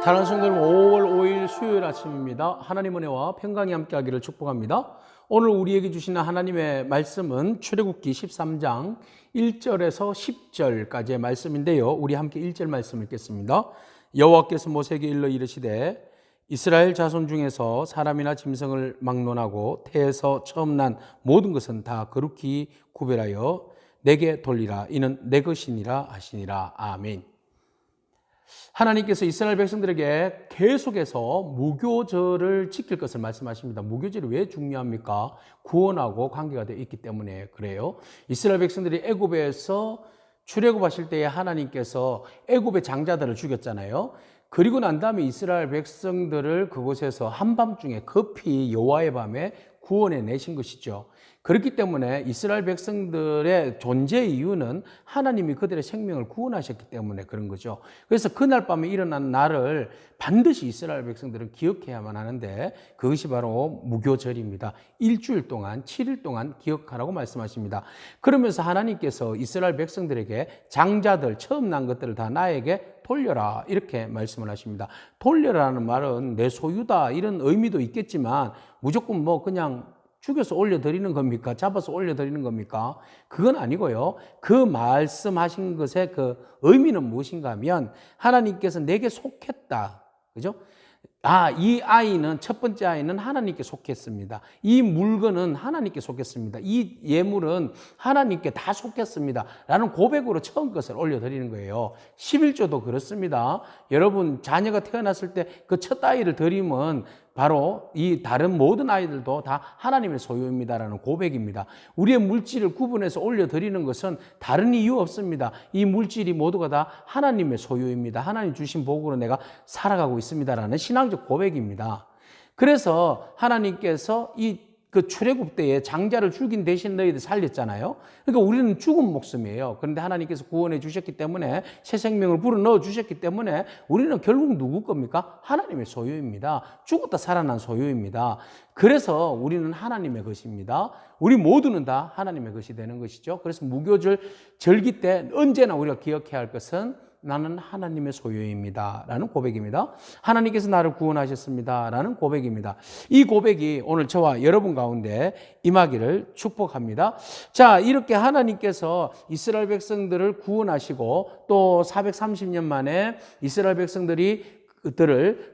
사랑하는 성도 여러분, 5월 5일 수요일 아침입니다. 하나님 은혜와 평강이 함께하기를 축복합니다. 오늘 우리에게 주시는 하나님의 말씀은 출애굽기 13장 1절에서 10절까지의 말씀인데요. 우리 함께 1절 말씀 읽겠습니다. 여호와께서 모세에게 일러 이르시되 이스라엘 자손 중에서 사람이나 짐승을 막론하고 태에서 처음 난 모든 것은 다 거룩히 구별하여 내게 돌리라. 이는 내 것이니라 하시니라. 아멘. 하나님께서 이스라엘 백성들에게 계속해서 무교절을 지킬 것을 말씀하십니다. 무교절이 왜 중요합니까? 구원하고 관계가 되어 있기 때문에 그래요. 이스라엘 백성들이 애굽에서 출애굽하실 때에 하나님께서 애굽의 장자들을 죽였잖아요. 그리고 난 다음에 이스라엘 백성들을 그곳에서 한밤중에 급히 여호와의 밤에 구원해 내신 것이죠. 그렇기 때문에 이스라엘 백성들의 존재 이유는 하나님이 그들의 생명을 구원하셨기 때문에 그런 거죠. 그래서 그날 밤에 일어난 날을 반드시 이스라엘 백성들은 기억해야만 하는데 그것이 바로 무교절입니다. 일주일 동안 7일 동안 기억하라고 말씀하십니다. 그러면서 하나님께서 이스라엘 백성들에게 장자들 처음 난 것들을 다 나에게 돌려라 이렇게 말씀을 하십니다. 돌려라는 말은 내 소유다 이런 의미도 있겠지만 무조건 그냥 죽여서 올려드리는 겁니까? 잡아서 올려드리는 겁니까? 그건 아니고요. 그 말씀하신 것의 그 의미는 무엇인가 하면 하나님께서 내게 속했다. 그죠? 이 아이는, 첫 번째 아이는 하나님께 속했습니다. 이 물건은 하나님께 속했습니다. 이 예물은 하나님께 다 속했습니다. 라는 고백으로 처음 것을 올려드리는 거예요. 11조도 그렇습니다. 여러분, 자녀가 태어났을 때 그 첫 아이를 드리면 바로 이 다른 모든 아이들도 다 하나님의 소유입니다라는 고백입니다. 우리의 물질을 구분해서 올려드리는 것은 다른 이유 없습니다. 이 물질이 모두가 다 하나님의 소유입니다. 하나님 주신 복으로 내가 살아가고 있습니다라는 신앙적 고백입니다. 그래서 하나님께서 그 출애굽 때에 장자를 죽인 대신 너희들 살렸잖아요. 그러니까 우리는 죽은 목숨이에요. 그런데 하나님께서 구원해 주셨기 때문에 새 생명을 불어넣어 주셨기 때문에 우리는 결국 누구 겁니까? 하나님의 소유입니다. 죽었다 살아난 소유입니다. 그래서 우리는 하나님의 것입니다. 우리 모두는 다 하나님의 것이 되는 것이죠. 그래서 무교절 절기 때 언제나 우리가 기억해야 할 것은 나는 하나님의 소유입니다 라는 고백입니다. 하나님께서 나를 구원하셨습니다 라는 고백입니다. 이 고백이 오늘 저와 여러분 가운데 임하기를 축복합니다. 자, 이렇게 하나님께서 이스라엘 백성들을 구원하시고 또 430년 만에 이스라엘 백성들이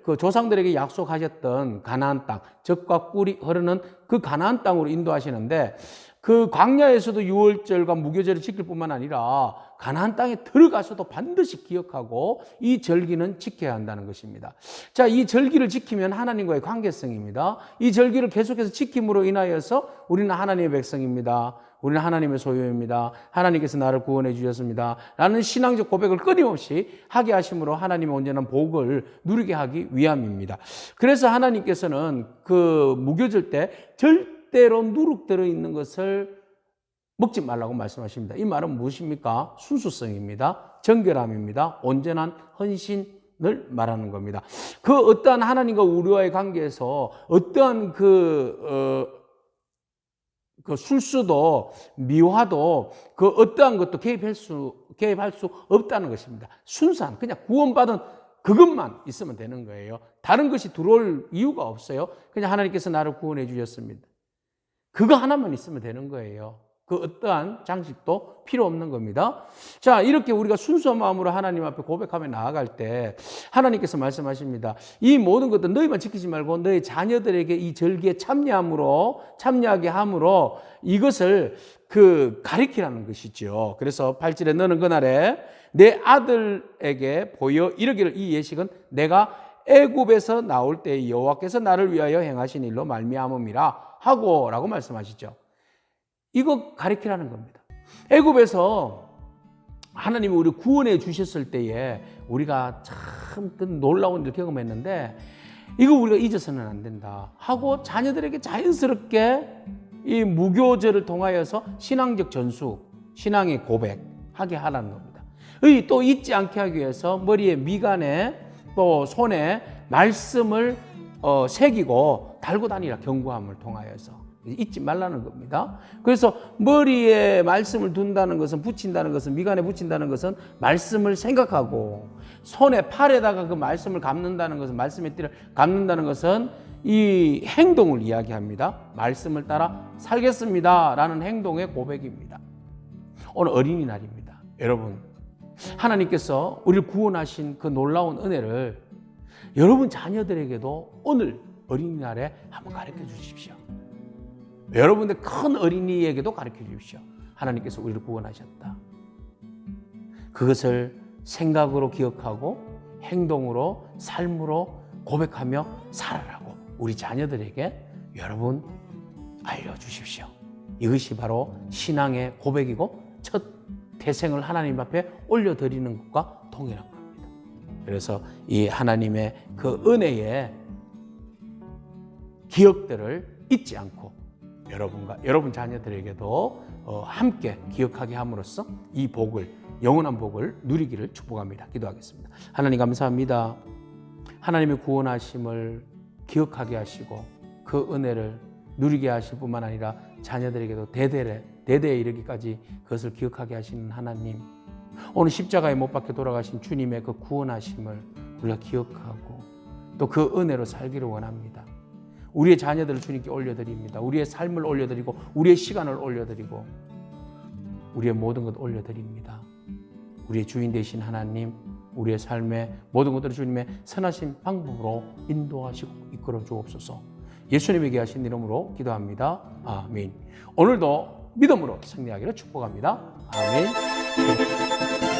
그 조상들에게 약속하셨던 가나안 땅, 젖과 꿀이 흐르는 그 가나안 땅으로 인도하시는데 그 광야에서도 유월절과 무교절을 지킬 뿐만 아니라 가나안 땅에 들어가서도 반드시 기억하고 이 절기는 지켜야 한다는 것입니다. 자, 이 절기를 지키면 하나님과의 관계성입니다. 이 절기를 계속해서 지킴으로 인하여서 우리는 하나님의 백성입니다. 우리는 하나님의 소유입니다. 하나님께서 나를 구원해 주셨습니다. 라는 신앙적 고백을 끊임없이 하게 하심으로 하나님의 온전한 복을 누리게 하기 위함입니다. 그래서 하나님께서는 그 무교절 때 절대로 누룩 들어있는 것을 먹지 말라고 말씀하십니다. 이 말은 무엇입니까? 순수성입니다. 정결함입니다. 온전한 헌신을 말하는 겁니다. 그 어떠한 하나님과 우리와의 관계에서 어떠한 그 술수도 미화도 그 어떠한 것도 개입할 수 없다는 것입니다. 순수한 그냥 구원받은 그것만 있으면 되는 거예요. 다른 것이 들어올 이유가 없어요. 그냥 하나님께서 나를 구원해 주셨습니다. 그거 하나만 있으면 되는 거예요. 그 어떠한 장식도 필요 없는 겁니다. 자, 이렇게 우리가 순수한 마음으로 하나님 앞에 고백하며 나아갈 때 하나님께서 말씀하십니다. 이 모든 것들 너희만 지키지 말고 너희 자녀들에게 이 절기에 참여하게 함으로 이것을 가리키라는 것이죠. 그래서 8절에 너는 그날에 내 아들에게 보여 이르기를 이 예식은 내가 애굽에서 나올 때 여호와께서 나를 위하여 행하신 일로 말미암음이라 하고 라고 말씀하시죠. 이거 가리키라는 겁니다. 애굽에서 하나님이 우리를 구원해 주셨을 때에 우리가 참 놀라운 일을 경험했는데 이거 우리가 잊어서는 안 된다 하고 자녀들에게 자연스럽게 이 무교절을 통하여서 신앙적 전수, 신앙의 고백하게 하라는 겁니다. 또 잊지 않게 하기 위해서 머리에 미간에 또 손에 말씀을 새기고 달고 다니라. 경고함을 통하여서 잊지 말라는 겁니다. 그래서 머리에 말씀을 둔다는 것은, 붙인다는 것은, 미간에 붙인다는 것은 말씀을 생각하고, 손에 팔에다가 그 말씀을 감는다는 것은, 말씀의 띠를 감는다는 것은 이 행동을 이야기합니다. 말씀을 따라 살겠습니다 라는 행동의 고백입니다. 오늘 어린이날입니다. 여러분, 하나님께서 우리를 구원하신 그 놀라운 은혜를 여러분 자녀들에게도 오늘 어린이날에 한번 가르쳐 주십시오. 여러분들 큰 어린이에게도 가르쳐 주십시오. 하나님께서 우리를 구원하셨다. 그것을 생각으로 기억하고 행동으로, 삶으로 고백하며 살아라고 우리 자녀들에게 여러분 알려주십시오. 이것이 바로 신앙의 고백이고 첫 태생을 하나님 앞에 올려드리는 것과 동일한 겁니다. 그래서 이 하나님의 그 은혜의 기억들을 잊지 않고 여러분과 여러분 자녀들에게도 함께 기억하게 함으로써 이 복을, 영원한 복을 누리기를 축복합니다. 기도하겠습니다. 하나님 감사합니다. 하나님의 구원하심을 기억하게 하시고 그 은혜를 누리게 하실 뿐만 아니라 자녀들에게도 대대에 이르기까지 그것을 기억하게 하시는 하나님, 오늘 십자가에 못 박혀 돌아가신 주님의 그 구원하심을 우리가 기억하고 또 그 은혜로 살기를 원합니다. 우리의 자녀들을 주님께 올려드립니다. 우리의 삶을 올려드리고 우리의 시간을 올려드리고 우리의 모든 것 올려드립니다. 우리의 주인 되신 하나님, 우리의 삶의 모든 것들을 주님의 선하신 방법으로 인도하시고 이끌어 주옵소서. 예수님에게 하신 이름으로 기도합니다. 아멘. 오늘도 믿음으로 승리하기를 축복합니다. 아멘.